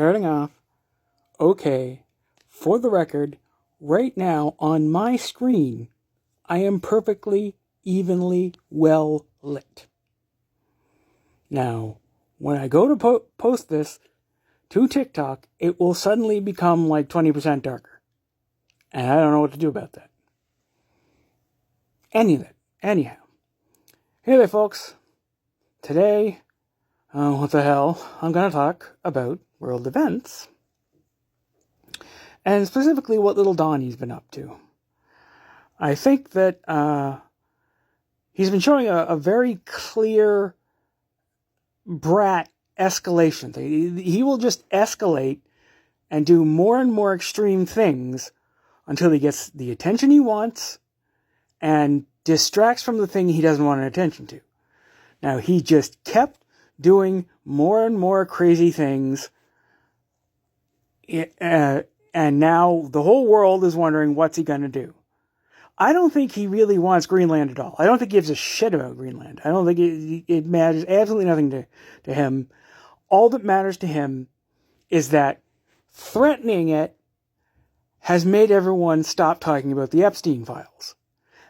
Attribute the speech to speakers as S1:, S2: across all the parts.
S1: starting off, okay, for the record, right now on my screen, I am perfectly, evenly well lit. Now, when I go to post this to TikTok, it will suddenly become like 20% darker. And I don't know what to do about that. Anyhow. Hey there, folks. Today, what the hell, I'm going to talk about world events. And specifically what Little Donnie's been up to. I think that he's been showing a very clear brat escalation. He will just escalate and do more and more extreme things until he gets the attention he wants and distracts from the thing he doesn't want attention to. Now, he just kept doing more and more crazy things, and now the whole world is wondering what's he going to do. I don't think he really wants Greenland at all. I don't think he gives a shit about Greenland. I don't think it matters absolutely nothing to him. All that matters to him is that threatening it has made everyone stop talking about the Epstein files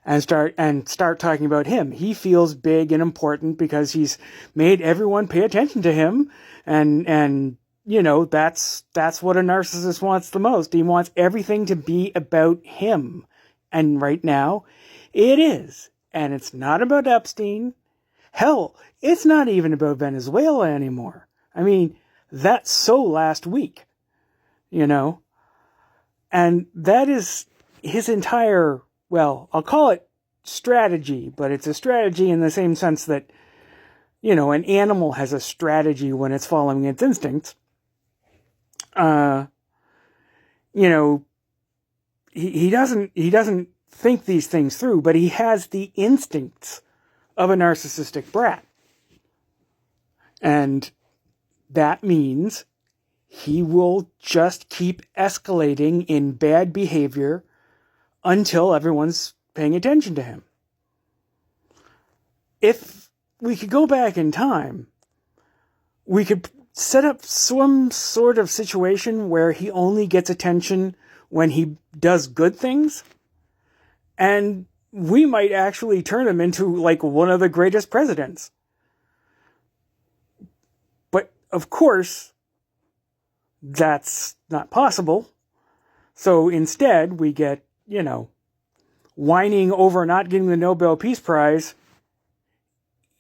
S1: and start talking about him. He feels big and important because he's made everyone pay attention to him, and you know, that's what a narcissist wants the most. He wants everything to be about him. And right now, it is. And it's not about Epstein. Hell, it's not even about Venezuela anymore. I mean, that's so last week, you know. And that is his entire, well, I'll call it strategy, but it's a strategy in the same sense that, you know, an animal has a strategy when it's following its instincts. You know, he doesn't think these things through, but he has the instincts of a narcissistic brat. And that means he will just keep escalating in bad behavior until everyone's paying attention to him. If we could go back in time, we could set up some sort of situation where he only gets attention when he does good things, and we might actually turn him into like one of the greatest presidents. But of course, that's not possible. So instead, we get, you know, whining over not getting the Nobel Peace Prize,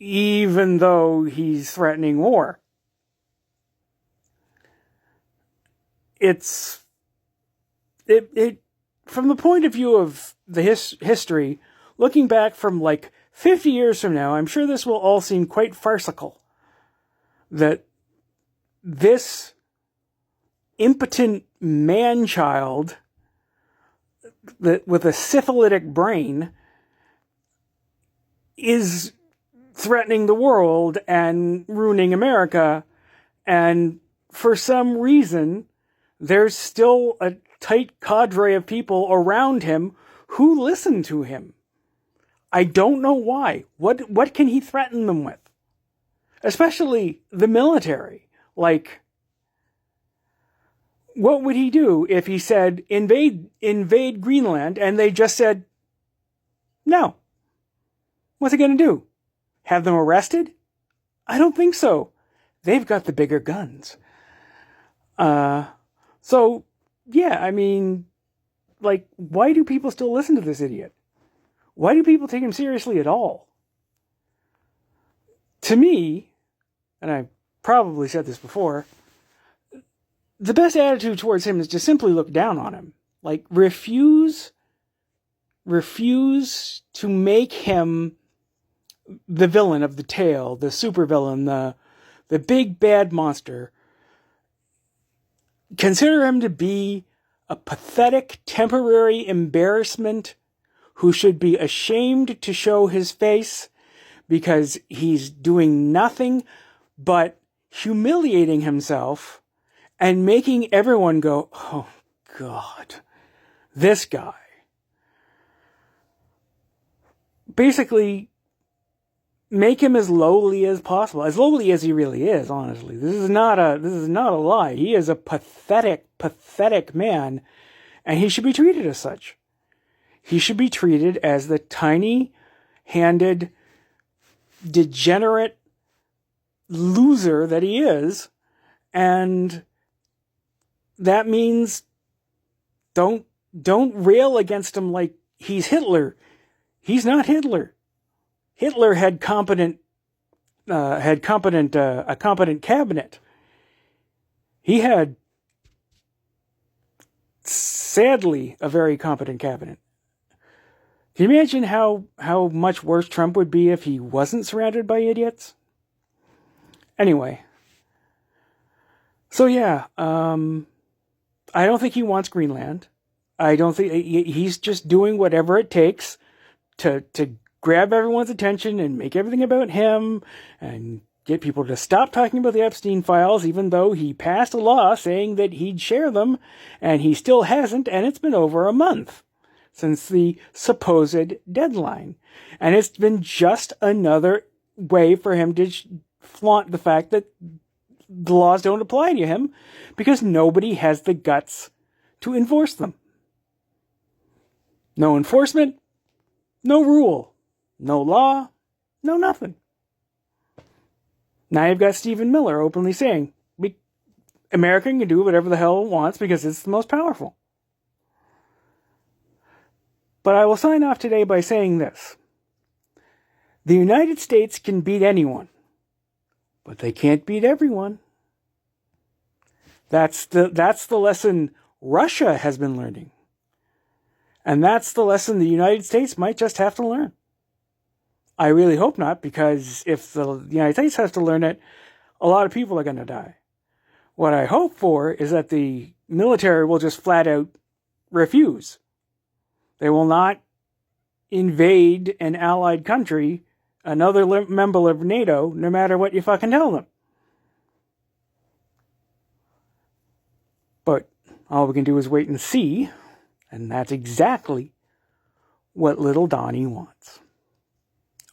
S1: even though he's threatening war. It's from the point of view of the history, looking back from like 50 years from now, I'm sure this will all seem quite farcical. That this impotent man-child that with a syphilitic brain is threatening the world and ruining America, and for some reason there's still a tight cadre of people around him who listen to him. I don't know why. What can he threaten them with? Especially the military. Like, what would he do if he said, invade Greenland, and they just said, no? What's he going to do? Have them arrested? I don't think so. They've got the bigger guns. So, yeah, I mean, like, why do people still listen to this idiot? Why do people take him seriously at all? To me, and I probably said this before, the best attitude towards him is to simply look down on him. Like, refuse to make him the villain of the tale, the supervillain, the big bad monster. Consider him to be a pathetic, temporary embarrassment who should be ashamed to show his face because he's doing nothing but humiliating himself and making everyone go, oh, God, this guy. Basically, make him as lowly as possible, as lowly as he really is, honestly. This is not a lie. He is a pathetic man, and he should be treated as such. He should be treated as the tiny-handed, degenerate loser that he is, and that means don't rail against him like he's Hitler. He's not Hitler. Hitler had a competent cabinet. He had, sadly, a very competent cabinet. Can you imagine how much worse Trump would be if he wasn't surrounded by idiots? Anyway. So yeah, I don't think he wants Greenland. I don't think he's just doing whatever it takes to grab everyone's attention and make everything about him and get people to stop talking about the Epstein files, even though he passed a law saying that he'd share them, and he still hasn't, and it's been over a month since the supposed deadline. And it's been just another way for him to flaunt the fact that the laws don't apply to him because nobody has the guts to enforce them. No enforcement, no rule, no law, no nothing. Now you've got Stephen Miller openly saying, America can do whatever the hell it wants because it's the most powerful. But I will sign off today by saying this. The United States can beat anyone, but they can't beat everyone. That's the lesson Russia has been learning. And that's the lesson the United States might just have to learn. I really hope not, because if the United States has to learn it, a lot of people are going to die. What I hope for is that the military will just flat out refuse. They will not invade an allied country, another member of NATO, no matter what you fucking tell them. But all we can do is wait and see, and that's exactly what Little Donnie wants.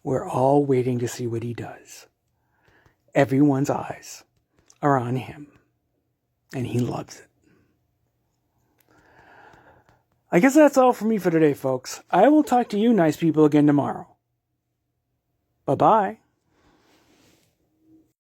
S1: We're all waiting to see what he does. Everyone's eyes are on him, and he loves it. I guess that's all for me for today, folks. I will talk to you nice people again tomorrow. Bye-bye.